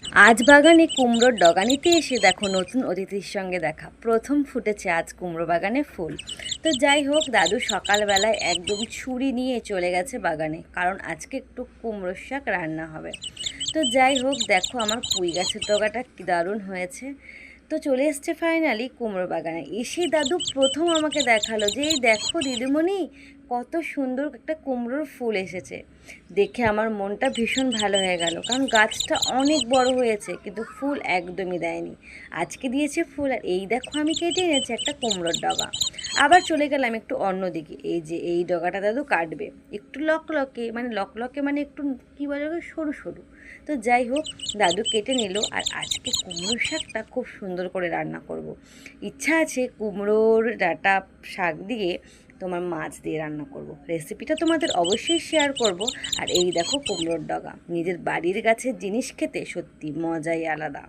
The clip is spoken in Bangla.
আজ বাগানে কুমড়োর ডগা নিতে এসে দেখো নতুন অতিথির সঙ্গে দেখা। প্রথম ফুটেছে আজ কুমড়ো বাগানে ফুল। তো যাই হোক, দাদু সকালবেলায় একদম ছুরি নিয়ে চলে গেছে বাগানে, কারণ আজকে একটু কুমড়োর শাক রান্না হবে। তো যাই হোক, দেখো আমার পুঁই গাছের ডগাটা কি দারুণ হয়েছে। তো চলে এসছে ফাইনালি কুমড়ো বাগানে। এসেই দাদু প্রথম আমাকে দেখালো যে এই দেখো দিদিমণি, কত সুন্দর একটা কুমড়োর ফুল এসেছে। দেখে আমার মনটা ভীষণ ভালো হয়ে গেল, কারণ গাছটা অনেক বড় হয়েছে কিন্তু ফুল একদমই দেয়নি। আজকে দিয়েছে ফুল, আর এই দেখো আমি কেটে এনেছি একটা কুমড়োর ডগা। আবার চলে গেলাম একটু অন্য দিকে। এই যে এই ডগাটা দাদু কাটবে, একটু লকলকে, মানে লকলকে মানে একটু কী বলে সরু সরু। তো যাই হোক, দাদু কেটে নিল। আর আজকে কুমড়োর শাকটা খুব সুন্দর করে রান্না করব। ইচ্ছা আছে কুমড়োর ডাঁটা শাক দিয়ে তোমার মাছ দিয়ে রান্না করব। রেসিপিটা তোমাদের অবশ্যই শেয়ার করব। আর এই দেখো কুমড়োর ডগা, নিজের বাড়ির গাছের জিনিস খেতে সত্যি মজাই আলাদা।